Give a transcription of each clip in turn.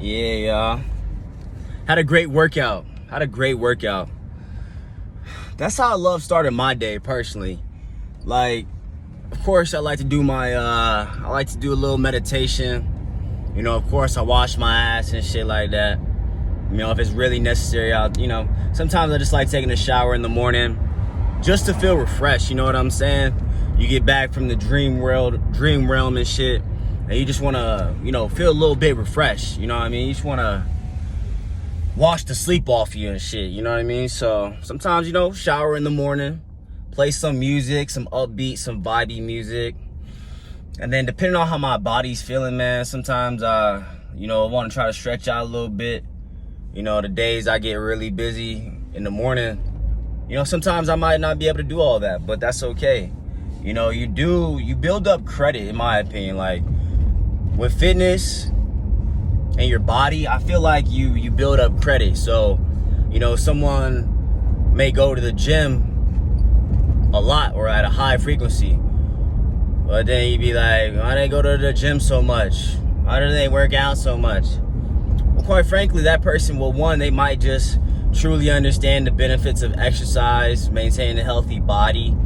Yeah, y'all. Had a great workout. That's how I love starting my day personally. Like, of course, I like to do a little meditation. You know, of course, I wash my ass and shit like that. You know, if it's really necessary, sometimes I just like taking a shower in the morning just to feel refreshed. You know what I'm saying? You get back from the dream realm and shit, and you just want to, feel a little bit refreshed. You know what I mean? You just want to wash the sleep off you and shit. You know what I mean? So sometimes, shower in the morning, play some music, some upbeat, some vibey music. And then depending on how my body's feeling, man, sometimes, I want to try to stretch out a little bit. The days I get really busy in the morning, sometimes I might not be able to do all that, but that's okay. You build up credit, in my opinion. Like, with fitness and your body, I feel like you build up credit. So, someone may go to the gym a lot or at a high frequency, but then you'd be like, why do they go to the gym so much? Why do they work out so much? Well, quite frankly, that person, they might just truly understand the benefits of exercise, maintaining a healthy body.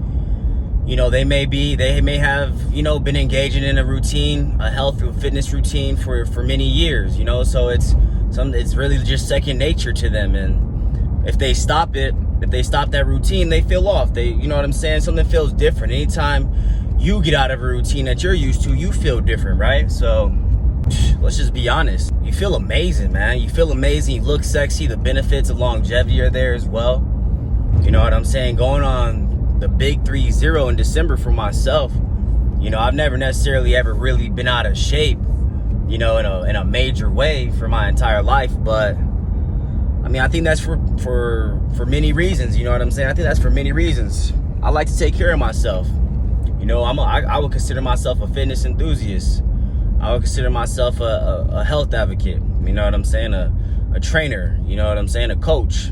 They may have, been engaging in a routine, a health or fitness routine for many years, so it's really just second nature to them. And if they stop that routine, they feel off. You know what I'm saying? Something feels different. Anytime you get out of a routine that you're used to, you feel different, right? So let's just be honest. You feel amazing, man. You feel amazing. You look sexy. The benefits of longevity are there as well. You know what I'm saying? Going on the big 3-0 in December for myself, I've never necessarily ever really been out of shape, in a major way for my entire life. But I think that's for many reasons. You know what I'm saying? I think that's for many reasons. I like to take care of myself. I would consider myself a fitness enthusiast. I would consider myself a health advocate. You know what I'm saying? A trainer. You know what I'm saying? A coach.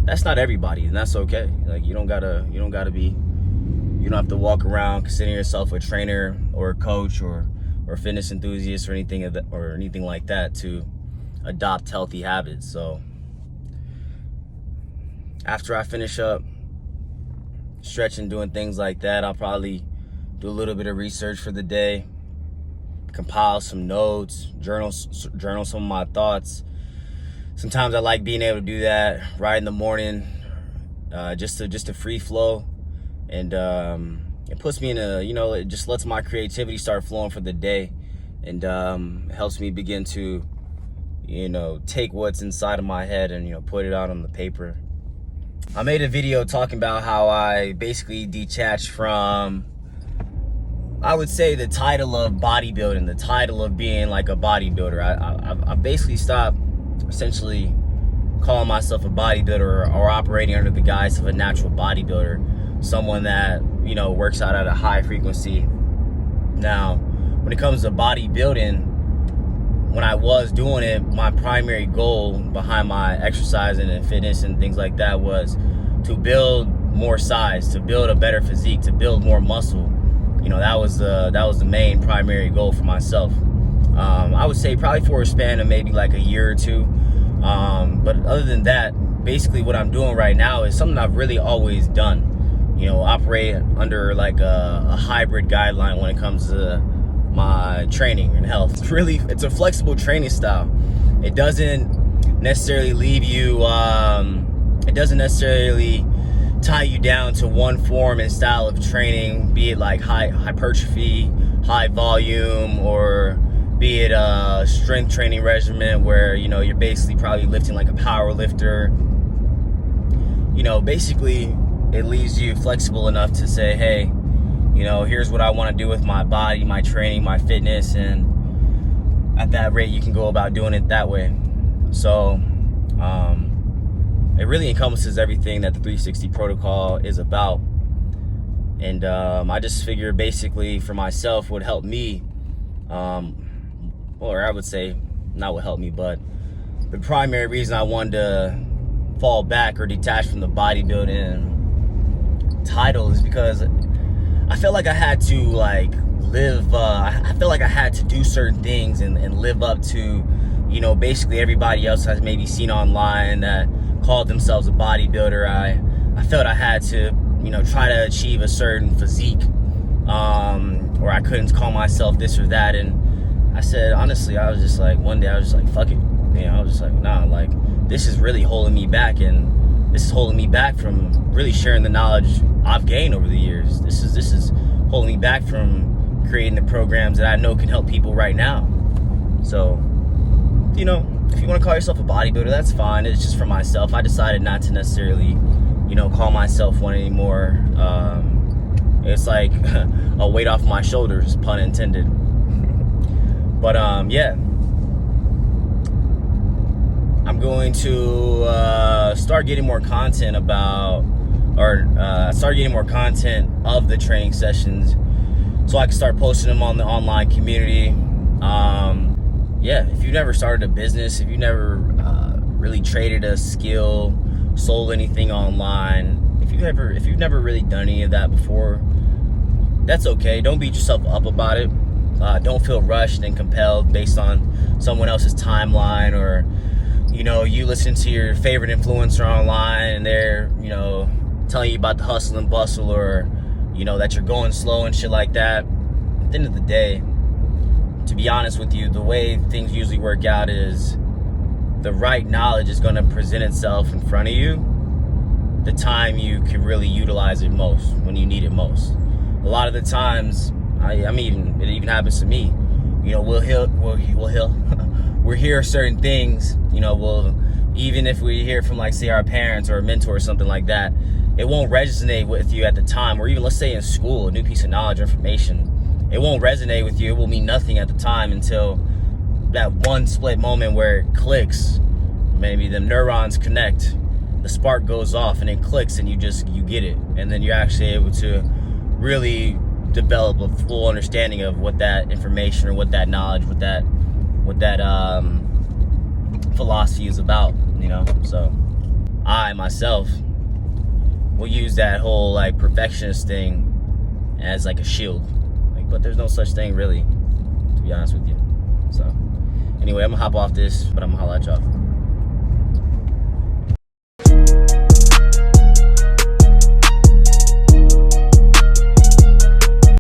That's not everybody, and that's okay. Like, you don't have to walk around considering yourself a trainer or a coach or fitness enthusiast or anything like that to adopt healthy habits. So after I finish up stretching, doing things like that, I'll probably do a little bit of research for the day, compile some notes, journal some of my thoughts. Sometimes I like being able to do that right in the morning, just to free flow, and it puts me in it just lets my creativity start flowing for the day, and it helps me begin to, take what's inside of my head and put it out on the paper. I made a video talking about how I basically detached from, I would say, the title of bodybuilding, the title of being like a bodybuilder. I basically stopped essentially calling myself a bodybuilder or operating under the guise of a natural bodybuilder, someone that works out at a high frequency. Now, when it comes to bodybuilding, when I was doing it, my primary goal behind my exercising and fitness and things like that was to build more size, to build a better physique, to build more muscle. That was the main primary goal for myself. I would say probably for a span of maybe like a year or two. But other than that, basically what I'm doing right now is something I've really always done. Operate under like a hybrid guideline when it comes to my training and health. It's a flexible training style. It doesn't necessarily leave you, it doesn't necessarily tie you down to one form and style of training, be it like hypertrophy, high volume, or be it a strength training regimen where, you're basically probably lifting like a power lifter. Basically it leaves you flexible enough to say, hey, here's what I want to do with my body, my training, my fitness, and at that rate you can go about doing it that way. So it really encompasses everything that the 360 protocol is about. And I just figured basically for myself would help me, or I would say not what helped me, but the primary reason I wanted to fall back or detach from the bodybuilding title is because I felt like I had to like live, I felt like I had to do certain things and live up to, you know, basically everybody else I've maybe seen online that called themselves a bodybuilder. I felt I had to, you know, try to achieve a certain physique, or I couldn't call myself this or that. And I said, honestly, I was just like, one day I was just like, fuck it. You know, I was just like, nah, like, this is really holding me back, and this is holding me back from really sharing the knowledge I've gained over the years. This is holding me back from creating the programs that I know can help people right now. So, you know, if you want to call yourself a bodybuilder, that's fine. It's just for myself. I decided not to necessarily, you know, call myself one anymore. It's like a weight off my shoulders, pun intended. But yeah, I'm going to start getting more content about, or start getting more content of the training sessions, so I can start posting them on the online community. Yeah, if you've never started a business, if you never really traded a skill, sold anything online, if you've never really done any of that before, that's okay. Don't beat yourself up about it. Don't feel rushed and compelled based on someone else's timeline, or, you know, you listen to your favorite influencer online and they're, you know, telling you about the hustle and bustle, or, you know, that you're going slow and shit like that. At the end of the day, to be honest with you, the way things usually work out is the right knowledge is going to present itself in front of you the time you can really utilize it most, when you need it most. A lot of the times, I mean, it even happens to me. You know, we'll hear certain things, you know, even if we hear from, like, say, our parents or a mentor or something like that, it won't resonate with you at the time. Or even, let's say, in school, a new piece of knowledge or information, it won't resonate with you. It will mean nothing at the time until that one split moment where it clicks. Maybe the neurons connect, the spark goes off, and it clicks, and you get it. And then you're actually able to really develop a full understanding of what that information or what that knowledge, what that philosophy is about, you know. So I myself will use that whole, like, perfectionist thing as like a shield, like, but there's no such thing really, to be honest with you. So anyway, I'm gonna hop off this, but I'm gonna holla at y'all.